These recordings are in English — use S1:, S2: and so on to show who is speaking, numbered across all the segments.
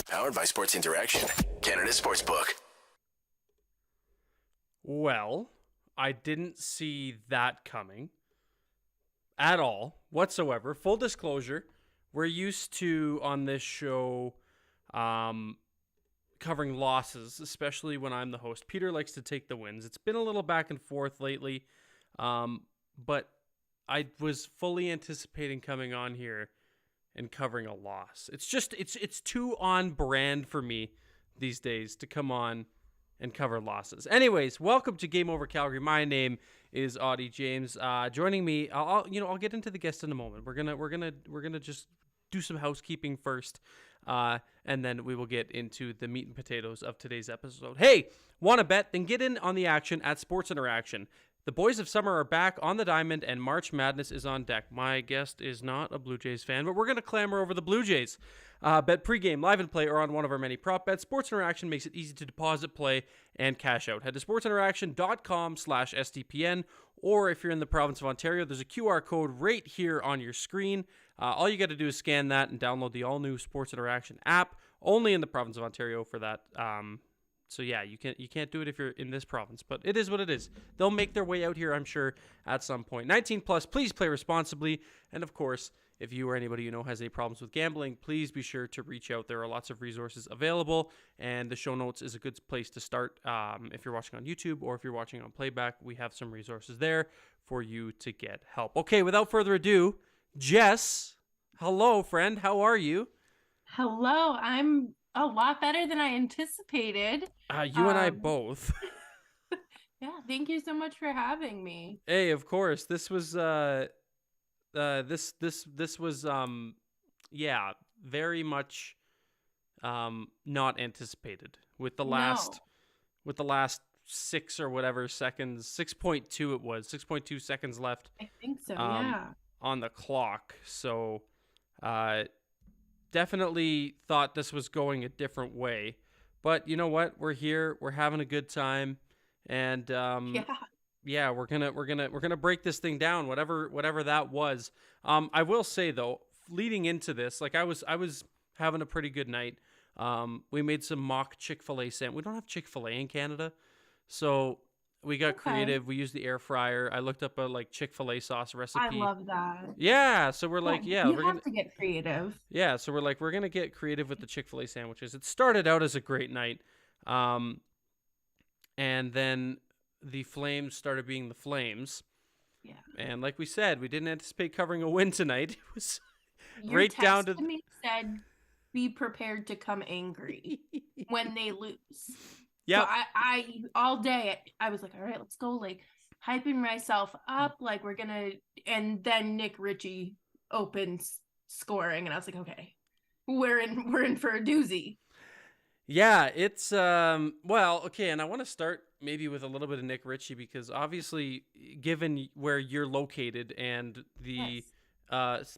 S1: Powered by Sports Interaction, Canada Sportsbook.
S2: Well, I didn't see that coming at all, whatsoever. Full disclosure, we're used to, on this show, covering losses, especially when I'm the host. Peter likes to take the wins. It's been a little back and forth lately, but I was fully anticipating coming on here and covering a loss. It's too on brand for me these days to come on and cover losses. Anyways, welcome to Game Over Calgary. My name is Auddie James. Joining me, I'll get into the guest in a moment. We're gonna just do some housekeeping first, and then we will get into the meat and potatoes of today's episode. Hey, want to bet? Then get in on the action at Sports Interaction. The boys of summer are back on the diamond, and March Madness is on deck. My guest is not a Blue Jays fan, but we're going to clamor over the Blue Jays. Bet pregame, live and play, or on one of our many prop bets. Sports Interaction makes it easy to deposit, play, and cash out. Head to sportsinteraction.com/SDPN, or if you're in the province of Ontario, there's a QR code right here on your screen. All you got to do is scan that and download the all-new Sports Interaction app, only in the province of Ontario for that. So yeah, you can't do it if you're in this province, but it is what it is. They'll make their way out here, I'm sure, at some point. 19 plus, please play responsibly. And of course, if you or anybody you know has any problems with gambling, please be sure to reach out. There are lots of resources available, and the show notes is a good place to start. If you're watching on YouTube or if you're watching on playback, we have some resources there for you to get help. Okay, without further ado, Jess, hello, friend. How are you?
S3: Hello, I'm a lot better than I anticipated.
S2: You and I both.
S3: Yeah, thank you so much for having me.
S2: Hey, of course. This was this was very much not anticipated with the last 6 or whatever seconds, 6.2 it was, 6.2 seconds left.
S3: I think so, yeah.
S2: On the clock. So, definitely thought this was going a different way, but you know what? We're here. We're having a good time, and yeah, we're gonna break this thing down. Whatever that was. I will say though, leading into this, like I was having a pretty good night. We made some mock Chick-fil-A sandwich. We don't have Chick-fil-A in Canada, so we got creative. We used the air fryer. I looked up a Chick-fil-A sauce recipe.
S3: I love that.
S2: Yeah, so we're like,
S3: you have to get creative.
S2: Yeah, so we're gonna get creative with the Chick-fil-A sandwiches. It started out as a great night, and then the Flames started being the Flames.
S3: Yeah.
S2: And like we said, we didn't anticipate covering a win tonight. It was
S3: Your
S2: right down to.
S3: text me said, "Be prepared to come angry when they lose."
S2: Yeah.
S3: So I all day I was like, all right, let's go, hyping myself up, we're gonna, and then Nick Ritchie opens scoring, and I was like, okay, we're in for a doozy.
S2: Yeah, it's well, okay, and I want to start maybe with a little bit of Nick Ritchie because obviously, given where you're located and the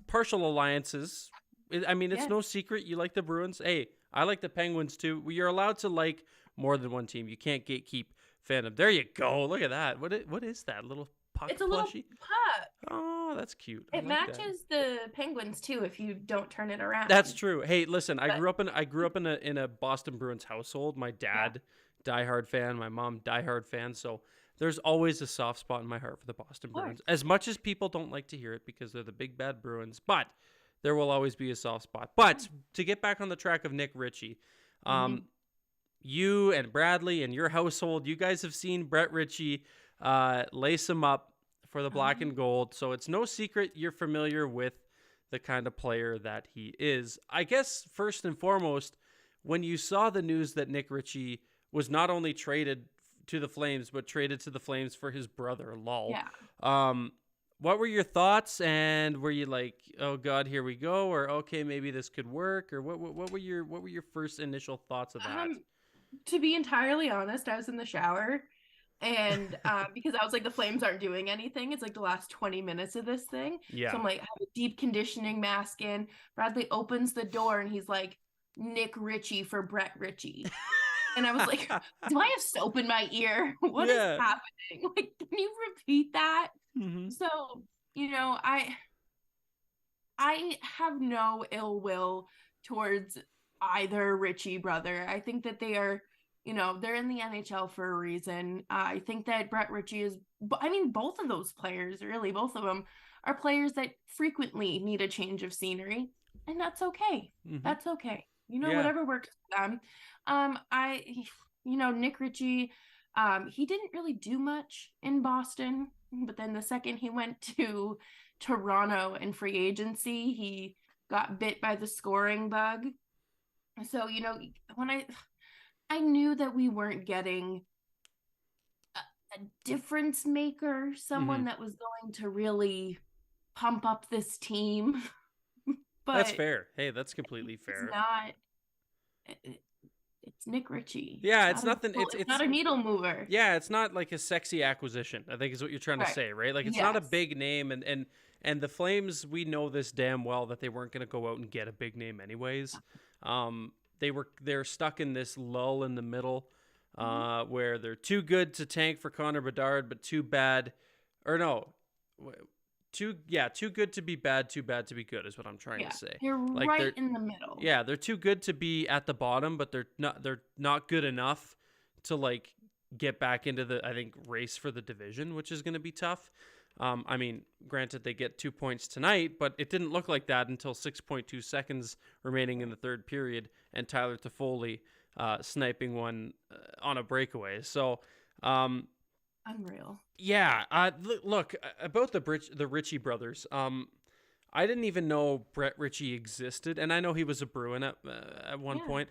S2: partial alliances, it's no secret you like the Bruins. Hey, I like the Penguins too. You're allowed to like more than one team. You can't gatekeep fandom. There you go. Look at that. What is that little puck?
S3: It's a
S2: plushie?
S3: little puck.
S2: Oh, that's cute.
S3: It matches the Penguins too if you don't turn it around.
S2: That's true. Hey, listen, I grew up in a Boston Bruins household. My dad, diehard fan. My mom, diehard fan. So there's always a soft spot in my heart for the Boston Bruins. As much as people don't like to hear it because they're the big bad Bruins, but there will always be a soft spot. But to get back on the track of Nick Ritchie, you and Bradley and your household, you guys have seen Brett Ritchie lace him up for the black and gold. So it's no secret you're familiar with the kind of player that he is. I guess first and foremost, when you saw the news that Nick Ritchie was not only traded to the Flames, but traded to the Flames for his brother, lol.
S3: Yeah.
S2: What were your thoughts? And were you like, oh God, here we go? Or okay, maybe this could work? Or what were your first initial thoughts of that?
S3: To be entirely honest, I was in the shower, and because I was like, the Flames aren't doing anything. It's like the last 20 minutes of this thing.
S2: Yeah.
S3: So I'm like, I have a deep conditioning mask in. Bradley opens the door and he's like, Nick Ritchie for Brett Ritchie. And I was like, do I have soap in my ear? What is happening? Like, can you repeat that?
S2: Mm-hmm.
S3: So, I have no ill will towards either Richie brother. I think that they are, they're in the NHL for a reason. I think that Brett Ritchie is, I mean, both of those players, really, both of them are players that frequently need a change of scenery, and that's okay.
S2: Mm-hmm.
S3: That's okay.
S2: Yeah.
S3: Whatever works for them. Nick Ritchie, he didn't really do much in Boston, but then the second he went to Toronto in free agency, he got bit by the scoring bug. So, when I knew that we weren't getting a difference maker, someone that was going to really pump up this team. But
S2: that's fair. Hey, that's completely fair.
S3: It's not. It's Nick Ritchie.
S2: Yeah, it's nothing.
S3: It's not a needle mover.
S2: Yeah, it's not like a sexy acquisition, I think is what you're trying to say, right? Like, it's not a big name, and the Flames, we know this damn well that they weren't going to go out and get a big name anyways. They're stuck in this lull in the middle, where they're too good to tank for Connor Bedard, but too bad, or no, too good to be bad, too bad to be good is what I'm trying to say.
S3: They're right in the middle.
S2: Yeah, they're too good to be at the bottom, but they're not good enough to like get back into the, I think, race for the division, which is going to be tough. I mean, granted, they get 2 points tonight, but it didn't look like that until 6.2 seconds remaining in the third period, and Tyler Toffoli sniping one on a breakaway. So,
S3: unreal.
S2: Yeah. Look, about the Ritchie brothers. I didn't even know Brett Ritchie existed, and I know he was a Bruin at one point.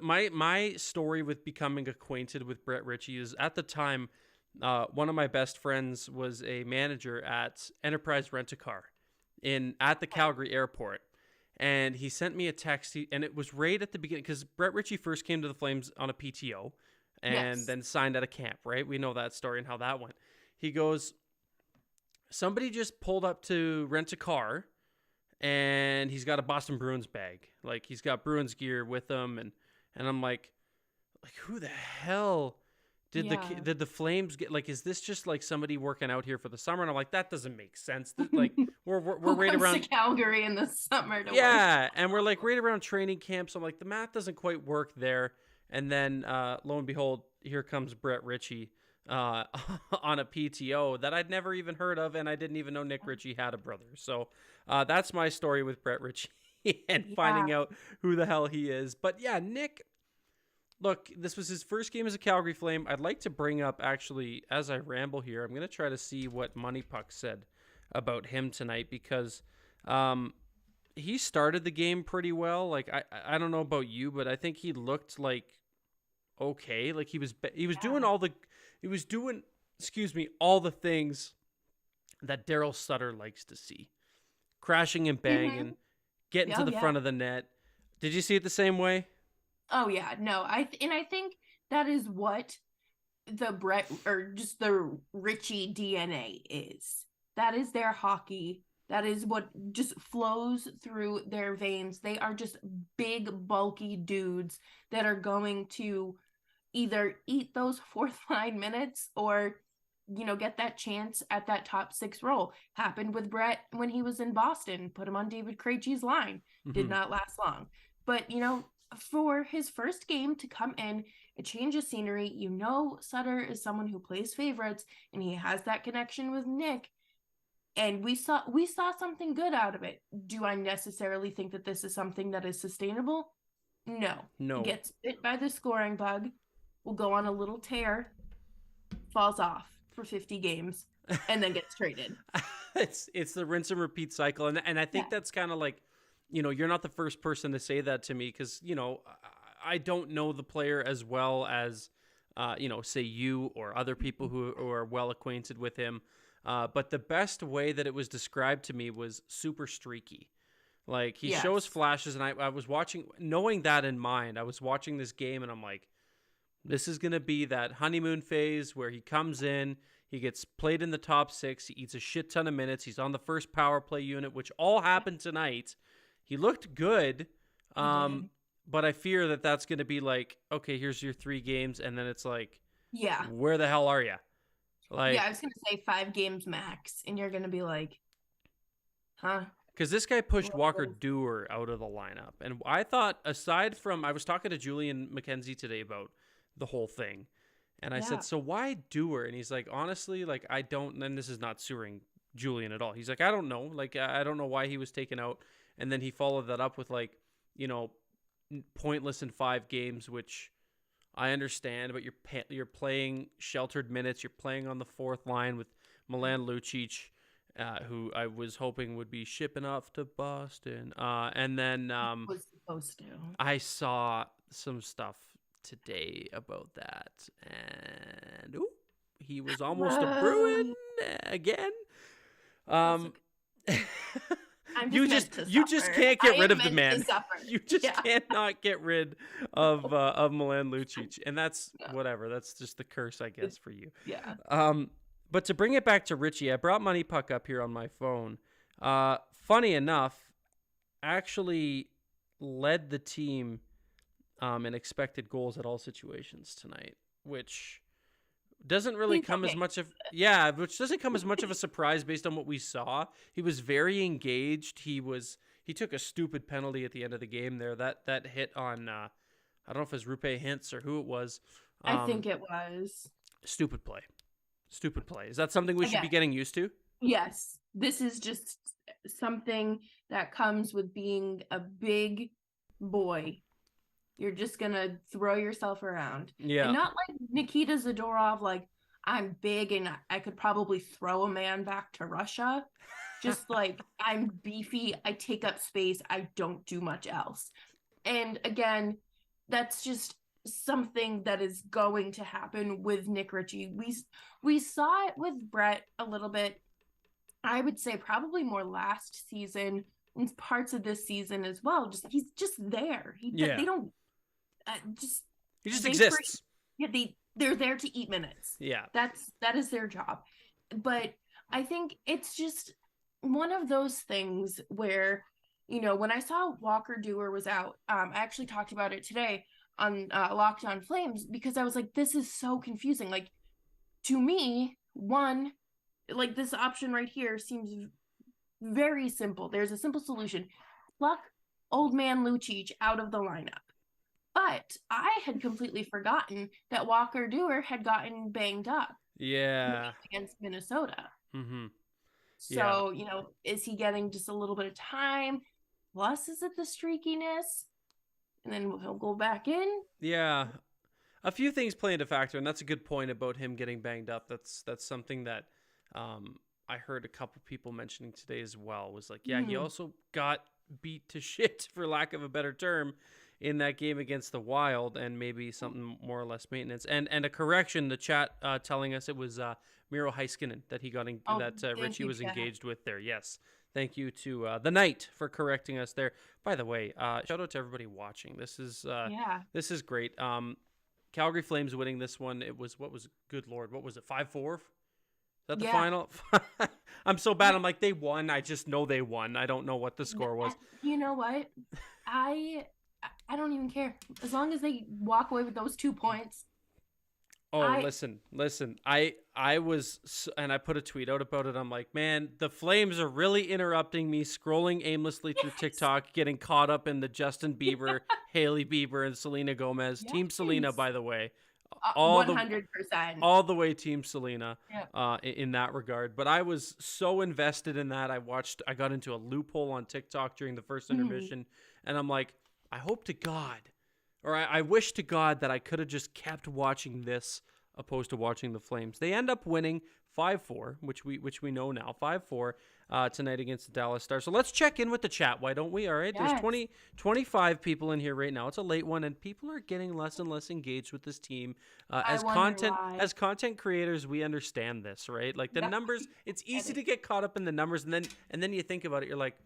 S2: My story with becoming acquainted with Brett Ritchie is, at the time, one of my best friends was a manager at Enterprise Rent-A-Car at the Calgary airport. And he sent me a text, and it was right at the beginning, because Brett Ritchie first came to the Flames on a PTO and then signed at a camp, right? We know that story and how that went. He goes, somebody just pulled up to rent a car, and he's got a Boston Bruins bag. Like, he's got Bruins gear with him, and I'm like, who the hell did the Flames get? Like, is this just like somebody working out here for the summer? And I'm like, that doesn't make sense. Like, we're right around
S3: to Calgary in the summer to
S2: work. And we're like right around training camp, so I'm like, the math doesn't quite work there. And then lo and behold, here comes Brett Ritchie on a PTO that I'd never even heard of, and I didn't even know Nick Ritchie had a brother. So that's my story with Brett Ritchie and finding out who the hell he is. But yeah, Nick, look, this was his first game as a Calgary Flame. I'd like to bring up, actually, as I ramble here, I'm going to try to see what Money Puck said about him tonight, because he started the game pretty well. Like, I don't know about you, but I think he looked like okay. Like, he was doing all the things that Daryl Sutter likes to see. Crashing and banging, getting to the front of the net. Did you see it the same way?
S3: Oh yeah, no. I think that is what the Ritchie DNA is. That is their hockey. That is what just flows through their veins. They are just big, bulky dudes that are going to either eat those fourth line minutes or, get that chance at that top six role. Happened with Brett when he was in Boston. Put him on David Krejci's line. Did not last long. But, for his first game to come in, a change of scenery, Sutter is someone who plays favorites, and he has that connection with Nick. And we saw something good out of it. Do I necessarily think that this is something that is sustainable? No. He gets bit by the scoring bug, will go on a little tear, falls off for 50 games, and then gets traded.
S2: It's the rinse and repeat cycle. And I think that's kind of like, you're not the first person to say that to me, because, I don't know the player as well as, say you or other people who are well acquainted with him. But the best way that it was described to me was super streaky. Like, he shows flashes, and I was watching, knowing that in mind, I was watching this game, and I'm like, this is going to be that honeymoon phase where he comes in, he gets played in the top six, he eats a shit ton of minutes, he's on the first power play unit, which all happened tonight. He looked good, but I fear that that's going to be like, okay, here's your 3 games, and then it's like, where the hell are you? Like,
S3: I was going to say 5 games max, and you're going to be like, huh?
S2: Because this guy pushed Walker Duehr out of the lineup. And I thought, aside from, I was talking to Julian McKenzie today about the whole thing. And I said, so why Duehr? And he's like, honestly, like, I don't, and this is not suing Julian at all. He's like, I don't know. Like, I don't know why he was taken out. And then he followed that up with, like, you know, pointless in 5 games, which I understand, but you're playing sheltered minutes. You're playing on the 4th line with Milan Lucic, who I was hoping would be shipping off to Boston. And then
S3: was supposed to.
S2: I saw some stuff today about that, and he was almost a Bruin again. You just can't get rid of the man. You just cannot get rid of Milan Lucic, and that's whatever. That's just the curse, I guess, for you.
S3: Yeah.
S2: But to bring it back to Richie, I brought Money Puck up here on my phone. Funny enough, actually led the team in expected goals at all situations tonight, which doesn't really come as much of which doesn't come as much of a surprise based on what we saw. He was very engaged. He took a stupid penalty at the end of the game there. That hit on I don't know if it was Rupe Hintz or who it was.
S3: I think it was.
S2: Stupid play. Is that something we should be getting used to?
S3: Yes. This is just something that comes with being a big boy. You're just going to throw yourself around. Yeah. And not like Nikita Zadorov, like, I'm big and I could probably throw a man back to Russia. Just like, I'm beefy, I take up space, I don't do much else. And again, that's just something that is going to happen with Nick Ritchie. We saw it with Brett a little bit. I would say probably more last season and parts of this season as well. He's just there. They don't
S2: he just exists.
S3: They're there to eat minutes.
S2: Yeah,
S3: that is their job. But I think it's just one of those things where, you know, when I saw Walker Duehr was out, I actually talked about it today on Locked On Flames, because I was like, this is so confusing. Like, to me, one, like, this option right here seems very simple. There's a simple solution. Pluck old man Lucic out of the lineup. But I had completely forgotten that Walker Duehr had gotten banged up.
S2: Yeah.
S3: Against Minnesota.
S2: Mm-hmm.
S3: So, you know, is he getting just a little bit of time? Plus, is it the streakiness? And then he'll go back in?
S2: Yeah. A few things play into factor, and that's a good point about him getting banged up. That's something that I heard a couple people mentioning today as well. Was like, he also got beat to shit, for lack of a better term, in that game against the Wild, and maybe something more or less maintenance. And a correction, the chat telling us it was Miro Heiskanen that he got Richie was engaged with there. Yes. Thank you to the Knight for correcting us there. By the way, shout out to everybody watching. This is great. Calgary Flames winning this one. It was, good Lord, what was it, 5-4? Is that the final? I'm so bad. I'm like, they won. I just know they won. I don't know what the score was.
S3: You know what? I don't even care. As long as they walk away with those 2 points.
S2: Oh, listen. I was, and I put a tweet out about it. I'm like, man, the Flames are really interrupting me scrolling aimlessly through TikTok, getting caught up in the Justin Bieber, Hailey Bieber, and Selena Gomez. Yes. Team Selena, by the way.
S3: 100%.
S2: All the way Team Selena in that regard. But I was so invested in that. I got into a loophole on TikTok during the first intermission, and I'm like, I hope to God, or I wish to God that I could have just kept watching this opposed to watching the Flames. They end up winning 5-4, which we know now, 5-4 tonight against the Dallas Stars. So let's check in with the chat, why don't we? All right, yes. There's 25 people in here right now. It's a late one, and people are getting less and less engaged with this team. As content creators, we understand this, right? Like the numbers, it's easy to get caught up in the numbers, and then you think about it, you're like,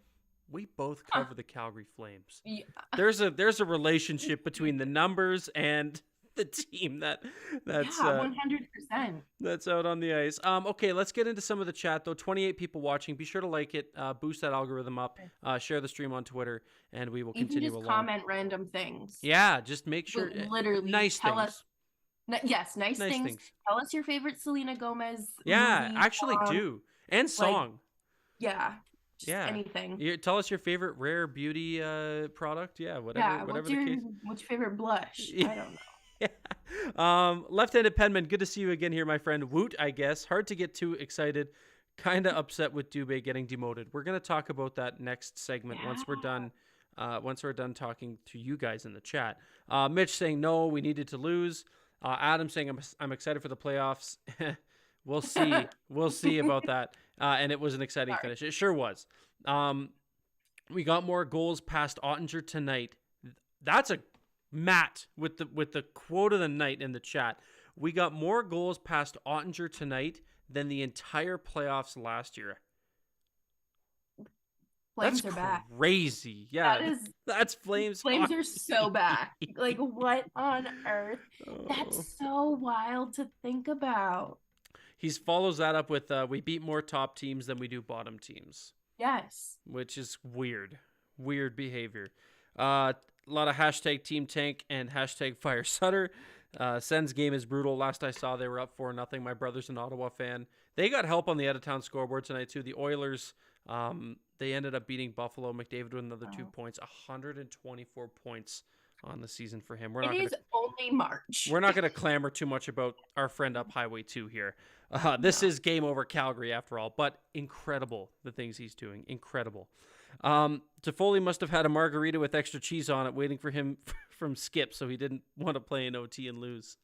S2: we both cover the Calgary Flames. Yeah. There's a relationship between the numbers and the team that's
S3: 100%.
S2: That's out on the ice. Okay, let's get into some of the chat though. 28 people watching. Be sure to like it, boost that algorithm up, share the stream on Twitter, and we will continue along.
S3: Comment random things.
S2: Yeah, just make sure.
S3: Literally,
S2: nice
S3: tell
S2: things.
S3: us. Nice things. Tell us your favorite Selena Gomez.
S2: Yeah,
S3: movie,
S2: actually
S3: song.
S2: do, and song.
S3: Yeah. Just anything.
S2: Tell us your favorite rare beauty product. Yeah, whatever the case.
S3: What's your favorite blush? I don't know.
S2: Left-handed penman, good to see you again here, my friend. Woot, I guess. Hard to get too excited. Kind of upset with Dubé getting demoted. We're gonna talk about that next segment once we're done. Once we're done talking to you guys in the chat. Mitch saying no, we needed to lose. Adam saying I'm excited for the playoffs. We'll see. We'll see about that. And it was an exciting finish. It sure was. We got more goals past Ottinger tonight. That's a Matt with the quote of the night in the chat. We got more goals past Ottinger tonight than the entire playoffs last year.
S3: Flames are back.
S2: Crazy. Yeah. That's Flames.
S3: Flames are so back. Like, what on earth? That's so wild to think about.
S2: He follows that up with we beat more top teams than we do bottom teams.
S3: Yes.
S2: Which is weird. Weird behavior. A lot of hashtag Team Tank and hashtag Fire Sutter. Sen's game is brutal. Last I saw, they were up 4-0. My brother's an Ottawa fan. They got help on the out-of-town scoreboard tonight, too. The Oilers, they ended up beating Buffalo. McDavid with another 2 points. 124 points on the season for him.
S3: It is only March.
S2: We're not going to clamor too much about our friend up Highway 2 here. This is game over Calgary, after all. But incredible, the things he's doing. Incredible. Toffoli must have had a margarita with extra cheese on it waiting for him from Skip, so he didn't want to play in OT and lose.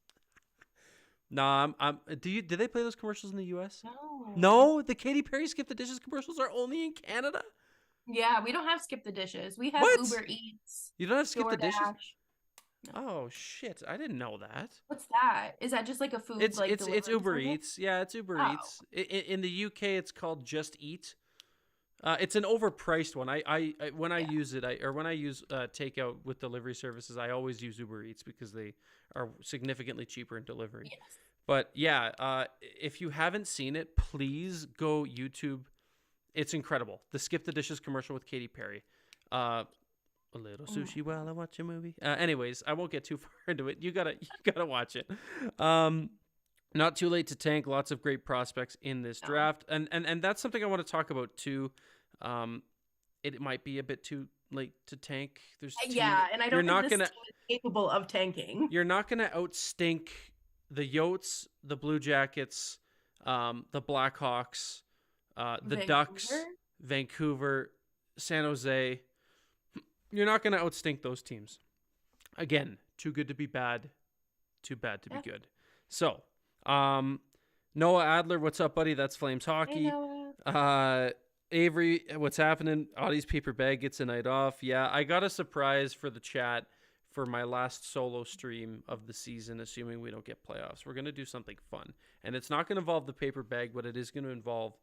S2: Nah, did they play those commercials in the US? No, the Katy Perry Skip the Dishes commercials are only in Canada?
S3: Yeah, we don't have Skip the Dishes. We have Uber Eats.
S2: You don't have Skip the Dishes?
S3: No.
S2: Oh shit, I didn't know that.
S3: What's that? Is that just like a food?
S2: It's Uber Eats. Yeah, it's Uber Eats. In the UK, it's called Just Eat. It's an overpriced one. When I use takeout with delivery services, I always use Uber Eats because they are significantly cheaper in delivery.
S3: Yes.
S2: But yeah, if you haven't seen it, please go YouTube. It's incredible. The Skip the Dishes commercial with Katy Perry. A little sushi while I watch a movie. Anyways, I won't get too far into it. You gotta watch it. Not too late to tank. Lots of great prospects in this draft, and that's something I want to talk about too. It might be a bit too late to tank. There's
S3: and I don't think this team is capable of tanking.
S2: You're not gonna outstink the Yotes, the Blue Jackets, the Blackhawks, the Ducks, Vancouver, San Jose. You're not gonna outstink those teams. Again, too good to be bad, too bad to be good. So. Noah Adler, what's up, buddy? That's Flames Hockey.
S3: Hey,
S2: Avery, what's happening? Auddie's paper bag gets a night off. Yeah, I got a surprise for the chat for my last solo stream of the season, assuming we don't get playoffs. We're going to do something fun. And it's not going to involve the paper bag, but it is going to involve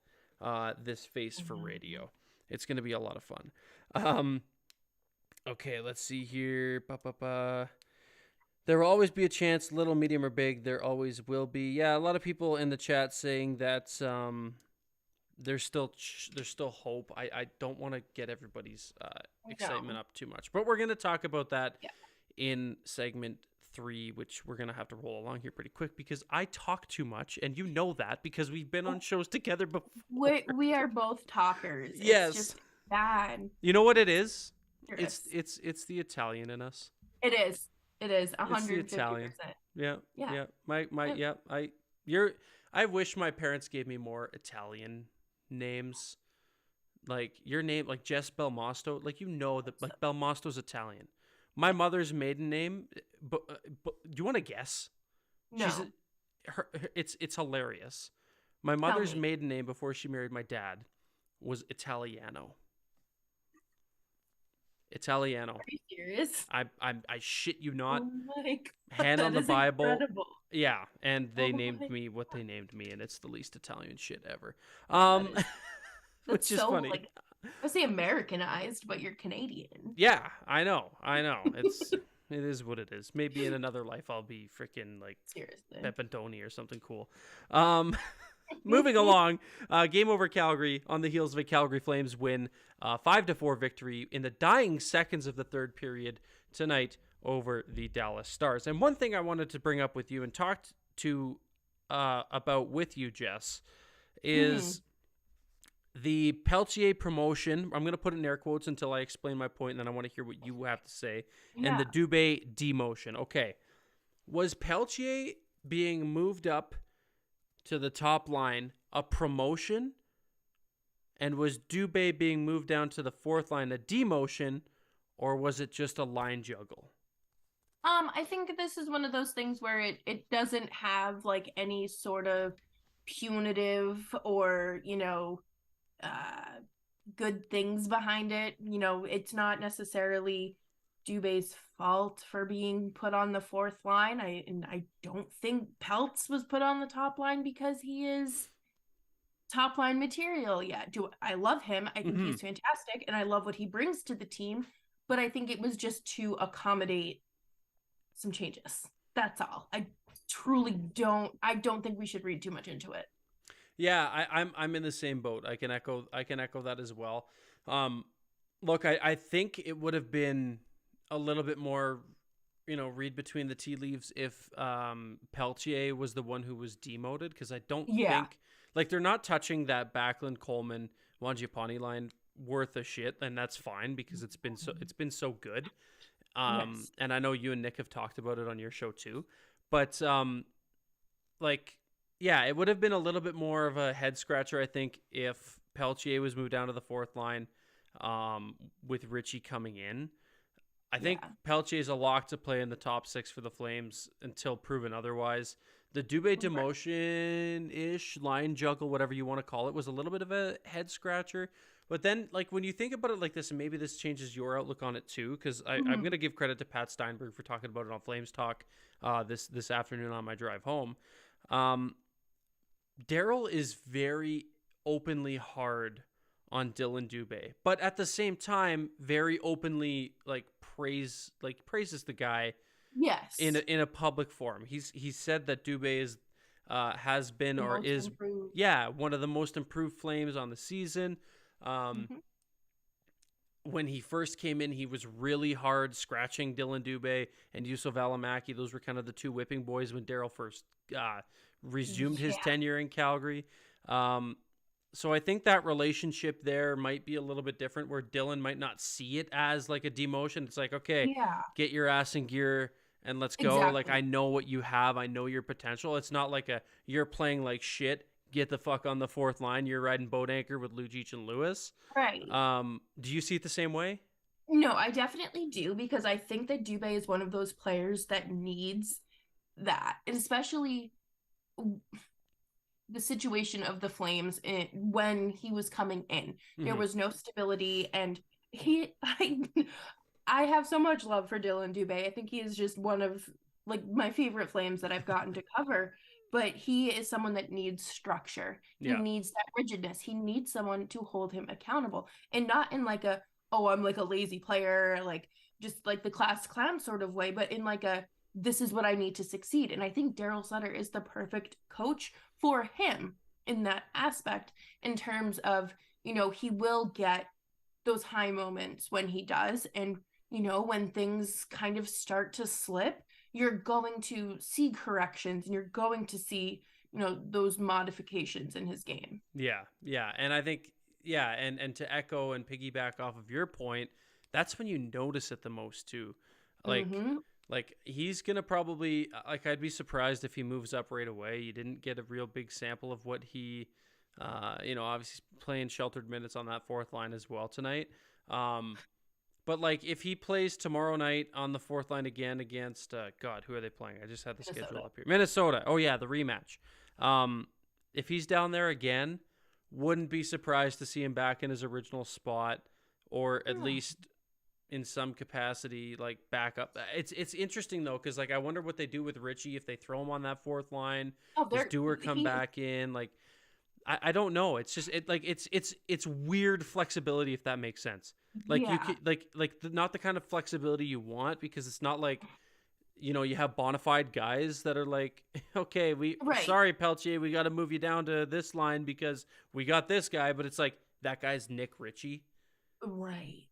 S2: this face for radio. It's going to be a lot of fun. Okay, let's see here. There will always be a chance, little, medium, or big. There always will be. Yeah, a lot of people in the chat saying that there's still hope. I don't want to get everybody's excitement up too much, but we're going to talk about that in segment 3, which we're going to have to roll along here pretty quick because I talk too much, and you know that because we've been on shows together before.
S3: We are both talkers.
S2: Yes,
S3: it's just bad.
S2: You know what it is? It's the Italian in us.
S3: It is. It is 150%.
S2: Yeah. I wish my parents gave me more Italian names. Like your name, like Jess Belmosto. Like that, like Belmosto's Italian. My mother's maiden name. But do you want to guess?
S3: No.
S2: It's hilarious. My mother's maiden name before she married my dad was Italiano. Are
S3: you serious?
S2: I shit you not.
S3: Oh my God,
S2: hand on the Bible.
S3: Incredible.
S2: Yeah, and they named me what they named me, and it's the least Italian shit ever. Which is funny.
S3: Like, I say Americanized, but you're Canadian.
S2: Yeah, I know. It is what it is. Maybe in another life I'll be freaking like
S3: seriously
S2: Pepantoni or something cool. Moving along, game over Calgary on the heels of a Calgary Flames win, 5-4 victory in the dying seconds of the third period tonight over the Dallas Stars. And one thing I wanted to bring up with you and talk to about with you, Jess, is The Peltier promotion, I'm going to put it in air quotes until I explain my point, and then I want to hear what you have to say.
S3: Yeah.
S2: And the Dubé demotion. Okay. Was Peltier being moved up to the top line a promotion? And was Dubé being moved down to the fourth line a demotion? Or was it just a line juggle?
S3: I think this is one of those things where it doesn't have like any sort of punitive or, good things behind it. It's not necessarily Dubé's fault for being put on the fourth line. I don't think Peltz was put on the top line because he is top line material yet. Do I love him? I think he's fantastic and I love what he brings to the team, but I think it was just to accommodate some changes. That's all. I don't think we should read too much into it.
S2: Yeah, I'm in the same boat. I can echo that as well. Look, I think it would have been a little bit more, read between the tea leaves if Peltier was the one who was demoted, because I don't think they're not touching that Backlund, Coleman, Mangiapane line worth a shit, and that's fine because it's been so good.
S3: Yes.
S2: And I know you and Nick have talked about it on your show too, but yeah, it would have been a little bit more of a head scratcher, I think, if Peltier was moved down to the fourth line, with Ritchie coming in. I think Peltier is a lock to play in the top six for the Flames until proven otherwise. The Dubé demotion-ish, line juggle, whatever you want to call it, was a little bit of a head scratcher. But then, when you think about it like this, and maybe this changes your outlook on it too, because I'm going to give credit to Pat Steinberg for talking about it on Flames Talk this afternoon on my drive home. Daryl is very openly hard on Dylan Dubé, but at the same time, very openly praises the guy.
S3: Yes.
S2: In a public forum, he said that Dubé is has been or is
S3: improved.
S2: one of the most improved Flames on the season. When he first came in, he was really hard scratching Dylan Dubé and Yusuf Alamaki. Those were kind of the two whipping boys when Daryl first resumed his tenure in Calgary. So I think that relationship there might be a little bit different, where Dylan might not see it as like a demotion. It's like, okay, get your ass in gear and let's go.
S3: Exactly.
S2: I know what you have. I know your potential. It's not like you're playing like shit. Get the fuck on the fourth line. You're riding boat anchor with Lucic and Lewis.
S3: Right.
S2: Do you see it the same way?
S3: No, I definitely do, because I think that Dubé is one of those players that needs that, and especially the situation of the Flames when he was coming in. There was no stability, and I have so much love for Dylan Dubé. I think he is just one of my favorite Flames that I've gotten to cover. But he is someone that needs structure. He needs that rigidness. He needs someone to hold him accountable, and not in I'm like a lazy player, just the class clown sort of way, but in this is what I need to succeed. And I think Daryl Sutter is the perfect coach for him in that aspect, in terms of, he will get those high moments when he does. And, when things kind of start to slip, you're going to see corrections and you're going to see, those modifications in his game.
S2: Yeah. And I think, and to echo and piggyback off of your point, that's when you notice it the most too. He's going to probably, I'd be surprised if he moves up right away. You didn't get a real big sample of what he, obviously playing sheltered minutes on that fourth line as well tonight. But if he plays tomorrow night on the fourth line again against, who are they playing? I just had the schedule up here. Minnesota. Oh yeah, the rematch. If he's down there again, wouldn't be surprised to see him back in his original spot, or at least in some capacity, back up. It's interesting though, because I wonder what they do with Ritchie if they throw him on that fourth line. Does Dewar come back in? I don't know. It's just it's weird flexibility, if that makes sense. You could, not the kind of flexibility you want, because it's not you have bona fide guys that are okay, sorry Peltier, we got to move you down to this line because we got this guy, but it's that guy's Nick Ritchie.
S3: Right.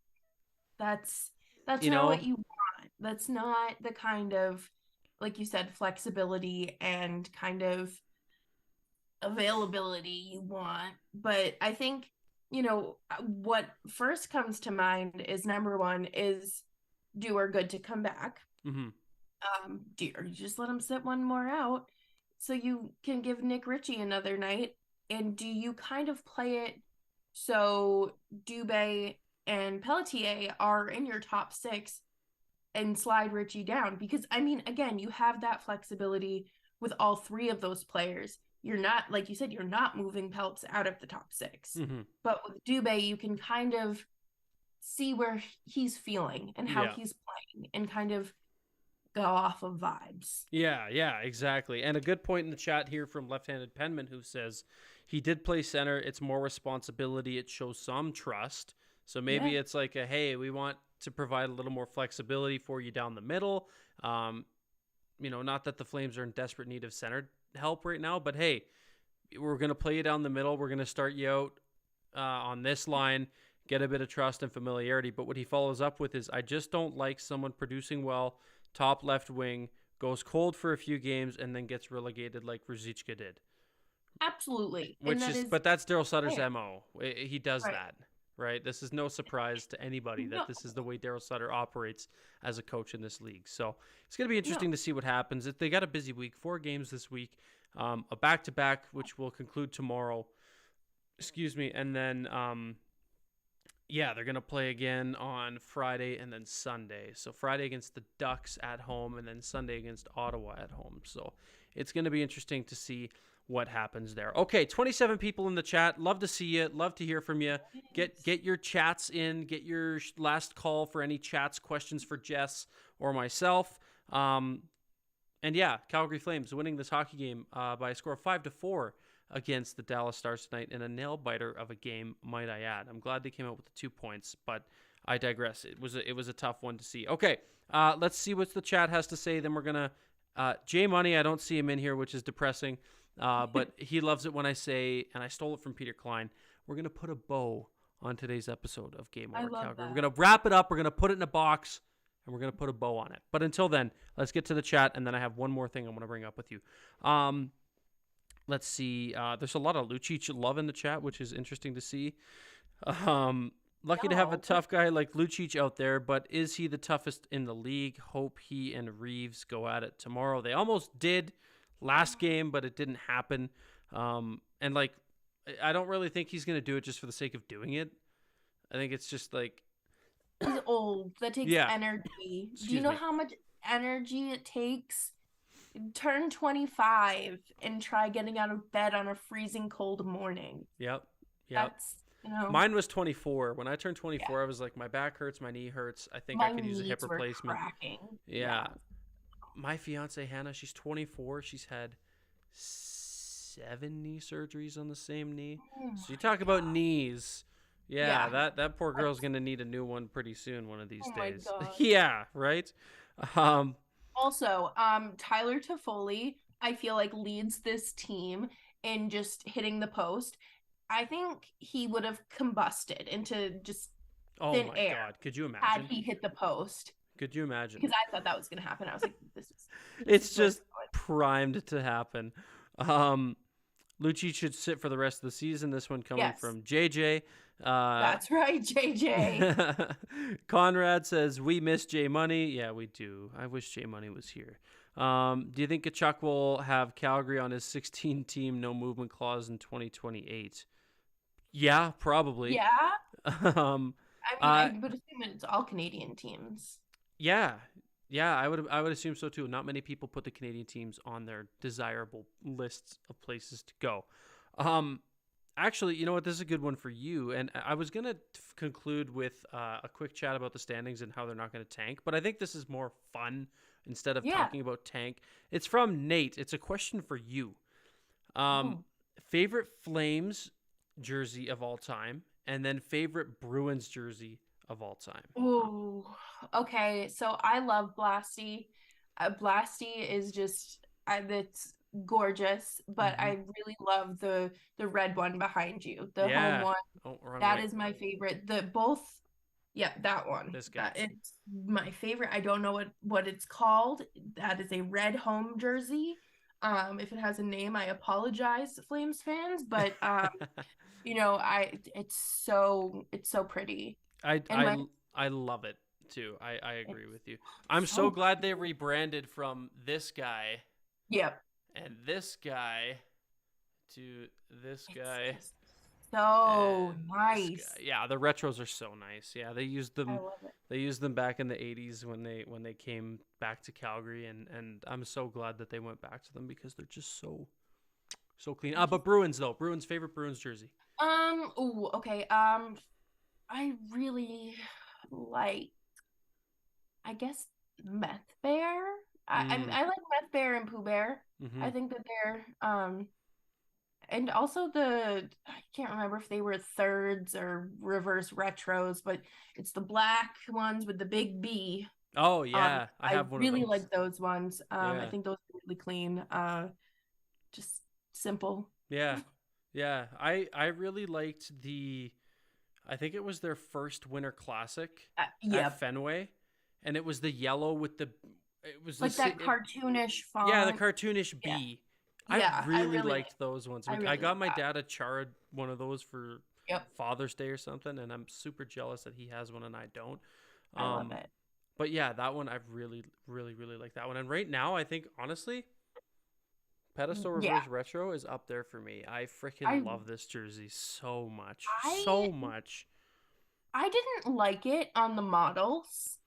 S3: That's not what you want. That's not the kind of, like you said, flexibility and kind of availability you want. But I think what first comes to mind is number one is do or good to come back.
S2: Mm-hmm.
S3: Or you just let him sit one more out so you can give Nick Ritchie another night? And do you kind of play it so Dubé and Pelletier are in your top 6 and slide Ritchie down? Because, I mean, again, you have that flexibility with all 3 of those players. You're not, like you said, you're not moving Pelts out of the top 6.
S2: Mm-hmm.
S3: But with Dubé, you can kind of see where he's feeling and how he's playing and kind of go off of vibes.
S2: Yeah, exactly. And a good point in the chat here from Left-Handed Penman, who says he did play center. It's more responsibility. It shows some trust. So maybe it's like hey, we want to provide a little more flexibility for you down the middle. Not that the Flames are in desperate need of center help right now, but hey, we're going to play you down the middle. We're going to start you out on this line, get a bit of trust and familiarity. But what he follows up with is, I just don't like someone producing well, top left wing, goes cold for a few games, and then gets relegated like Ruzicka did.
S3: Absolutely.
S2: But that's Daryl Sutter's MO. He does that, right? This is no surprise to anybody that this is the way Daryl Sutter operates as a coach in this league. So it's going to be interesting to see what happens. They got a busy week, 4 games this week, a back-to-back, which will conclude tomorrow. Excuse me. And then, they're going to play again on Friday and then Sunday. So Friday against the Ducks at home and then Sunday against Ottawa at home. So it's going to be interesting to see what happens there. Okay, 27 people in the chat. Love to see you. Love to hear from you. Get your chats in. Get your last call for any chats, questions for Jess or myself. And Calgary Flames winning this hockey game by a score of 5-4 against the Dallas Stars tonight in a nail-biter of a game, might I add. I'm glad they came out with the 2 points, but I digress. It was a tough one to see. Okay, let's see what the chat has to say. Then we're going to... J Money, I don't see him in here, which is depressing. But he loves it when I say, and I stole it from Peter Klein, we're going to put a bow on today's episode of Game Over Calgary. That. We're going to wrap it up. We're going to put it in a box, and we're going to put a bow on it. But until then, let's get to the chat, and then I have one more thing I want to bring up with you. Let's see. There's a lot of Lucic love in the chat, which is interesting to see. Lucky to have a tough guy like Lucic out there, but is he the toughest in the league? Hope he and Reeves go at it tomorrow. They almost did last game, but it didn't happen. And I don't really think he's going to do it just for the sake of doing it. I think it's just like...
S3: He's old. That takes energy. Do you know how much energy it takes? Turn 25 and try getting out of bed on a freezing cold morning.
S2: Yep.
S3: That's,
S2: Mine was 24. When I turned 24, I was like, my back hurts, my knee hurts. I think I could use a hip replacement. Yeah. My fiance Hannah, she's 24. She's had 7 knee surgeries on the same knee. So you talk about knees. Yeah. That poor girl's gonna need a new one pretty soon, one of these days.
S3: My God.
S2: Yeah, right.
S3: Also, Tyler Toffoli, I feel like leads this team in just hitting the post. I think he would have combusted into just thin air. God,
S2: could you imagine?
S3: Had he hit the post.
S2: Could you imagine?
S3: Because I thought that was going to happen. I was like,
S2: it's just primed to happen. Lucic should sit for the rest of the season. This one coming from JJ.
S3: That's right, JJ.
S2: Conrad says, we miss J Money. Yeah, we do. I wish J Money was here. Do you think Kachuk will have Calgary on his 16-team no movement clause in 2028? Yeah, probably.
S3: Yeah? I would assume it's all Canadian teams.
S2: Yeah, I would assume so too. Not many people put the Canadian teams on their desirable lists of places to go. Actually, you know what? This is a good one for you. And I was going to conclude with a quick chat about the standings and how they're not going to tank. But I think this is more fun instead of talking about tank. It's from Nate. It's a question for you. Favorite Flames jersey of all time, and then favorite Bruins jersey of all time.
S3: Oh, okay. So I love Blasty. Blasty is just, it's gorgeous, but I really love the red one behind you, the home one. That is my favorite. That one.
S2: This guy.
S3: It's my favorite. I don't know what it's called. That is a red home jersey. If it has a name, I apologize, Flames fans, but it's so pretty.
S2: I
S3: And my
S2: I love it too. I agree with you. I'm
S3: it's
S2: so
S3: so
S2: glad they rebranded from this guy
S3: yep.
S2: and this guy to this
S3: It's
S2: guy
S3: just so
S2: and this
S3: nice.
S2: guy. Yeah, the retros are so nice. Yeah, they used
S3: I
S2: them.
S3: love it.
S2: They used them back in the '80s when they came back to Calgary, and I'm so glad that they went back to them because they're just so clean. But Bruins though, Bruins favorite Bruins jersey.
S3: Ooh, okay. I really like, I guess, Meth Bear.
S2: Mm.
S3: I like Meth Bear and Pooh Bear.
S2: Mm-hmm.
S3: I think that they're and also I can't remember if they were thirds or reverse retros, but it's the black ones with the big B
S2: Oh
S3: on.
S2: yeah, I
S3: I
S2: have one of
S3: really
S2: those.
S3: like those ones. I
S2: Yeah,
S3: think those are really clean. Just simple.
S2: yeah, yeah. I really liked the. I think it was their first Winter Classic at
S3: Yep.
S2: Fenway, and it was the yellow with the. It was the
S3: Like that cartoonish
S2: yeah, the
S3: font.
S2: cartoonish
S3: Yeah.
S2: bee. I
S3: Yeah,
S2: really liked those ones.
S3: I
S2: I
S3: really
S2: got
S3: like
S2: my
S3: that.
S2: dad a Chara one of those for
S3: Yep.
S2: Father's Day or something, and I'm super jealous that he has one and I don't.
S3: I love
S2: Um,
S3: it.
S2: but yeah, that one I really like that one. And right now, I think honestly, Pedestal
S3: Yeah.
S2: Reverse Retro is up there for me. I
S3: I
S2: freaking love this jersey so much,
S3: I
S2: so much.
S3: I didn't like it on the models.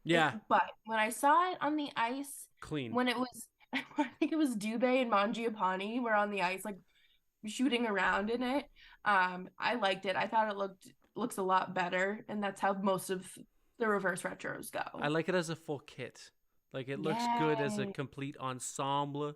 S2: Yeah,
S3: But when I saw it on the ice,
S2: clean.
S3: when it was, I think it was Dubé and Mangiapane were on the ice, like shooting around in it. I liked it. I thought it looks a lot better, and that's how most of the reverse retros
S2: I
S3: go.
S2: like it as a full kit. Like it looks good as a
S3: Yay.
S2: complete ensemble,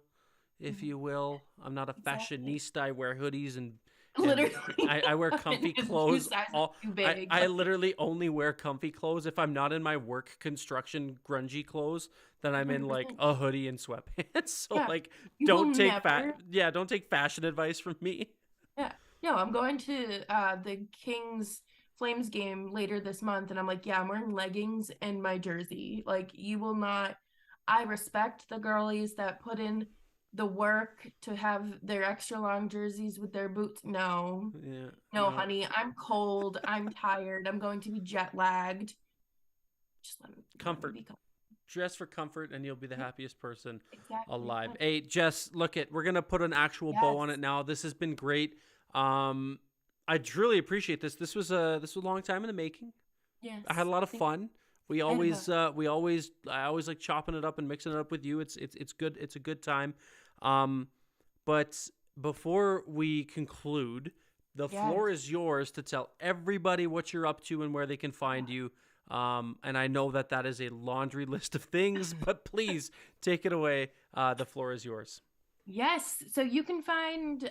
S2: if you will. I'm not a
S3: Exactly.
S2: fashionista. I wear hoodies and
S3: Literally,
S2: I wear comfy
S3: two
S2: clothes.
S3: sizes
S2: All
S3: too big.
S2: I literally only wear comfy clothes if I'm not in my work construction grungy clothes. Then I'm in like
S3: 100%.
S2: a hoodie and sweatpants. So
S3: Yeah,
S2: like,
S3: you will never.
S2: don't take fashion advice from me.
S3: Yeah. No, I'm going to the Kings Flames game later this month, and I'm like, yeah, I'm wearing leggings and my jersey. Like, you will not. I respect the girlies that put in the work to have their extra long jerseys with their boots. No,
S2: Yeah,
S3: no,
S2: no
S3: honey, I'm cold. I'm tired. I'm going to be jet lagged. Just let me
S2: comfort.
S3: be comfortable.
S2: Dress for comfort and you'll be the
S3: Yeah,
S2: happiest person
S3: exactly.
S2: alive. Hey, Jess, look it. We're gonna put an actual bow on it
S3: Yes.
S2: now. This has been great. Um, I truly appreciate this. This was a long time in the making. I had a
S3: Yes.
S2: lot of fun.
S3: I know.
S2: I always like chopping it up and mixing it up with you. It's good. It's a good time. Um, but before we conclude, the
S3: Yes.
S2: floor is yours to tell everybody what you're up to and where they can find you. And I know that that is a laundry list of things, but please take it away. The floor is yours.
S3: Yes, so you can find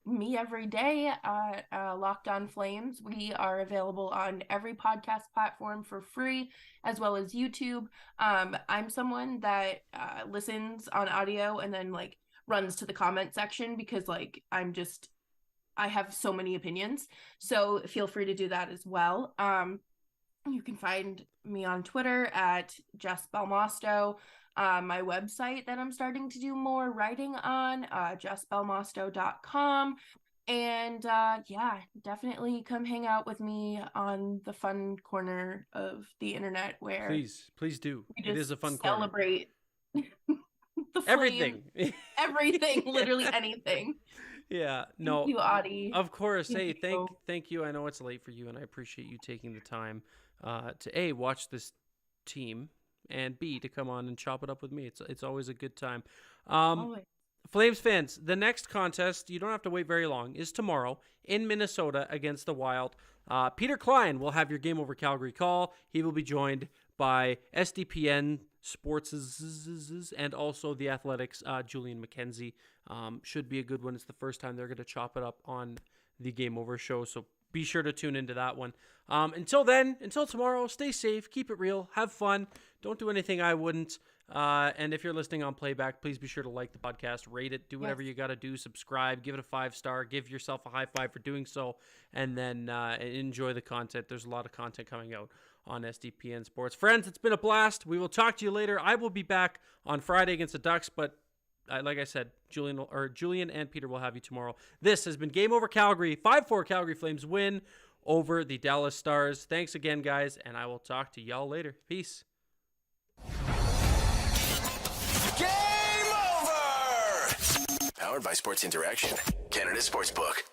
S3: me every day at Locked On Flames. We are available on every podcast platform for free, as well as YouTube. I'm someone that listens on audio and then like runs to the comment section because I have so many opinions. So feel free to do that as well. You can find me on Twitter at Jess Belmosto. My website that I'm starting to do more writing on, jessbelmosto.com. And yeah, definitely come hang out with me on the fun corner of the internet where
S2: Please do.
S3: we
S2: It is
S3: just
S2: a fun corner.
S3: celebrate the flame,
S2: Everything.
S3: everything, literally anything.
S2: Yeah.
S3: Thank
S2: No.
S3: you, Auddie.
S2: Of course.
S3: Thank
S2: Hey,
S3: you.
S2: thank you. I know it's late for you, and I appreciate you taking the time to A, watch this team, and B, to come on and chop it up with me. It's always a good time. Um,
S3: Always.
S2: Flames fans, the next contest, you don't have to wait very long, is tomorrow in Minnesota against the Wild. Peter Klein will have your Game Over Calgary call. He will be joined by SDPN Sports and also the Athletics, Julian McKenzie. Should be a good one. It's the first time they're going to chop it up on the Game Over show, so be sure to tune into that one. Until then, until tomorrow, stay safe, keep it real, have fun, don't do anything I wouldn't. And if you're listening on playback, please be sure to like the podcast, rate it, do whatever
S3: Yes.
S2: you got to do, subscribe, give it a 5-star, give yourself a high five for doing so, and then enjoy the content. There's a lot of content coming out on SDPN Sports. Friends, it's been a blast. We will talk to you later. I will be back on Friday against the Ducks, but like I said, Julian and Peter will have you tomorrow. This has been Game Over Calgary. 5-4 Calgary Flames win over the Dallas Stars. Thanks again, guys, and I will talk to y'all later. Peace.
S1: Game over! Powered by Sports Interaction, Canada Sportsbook.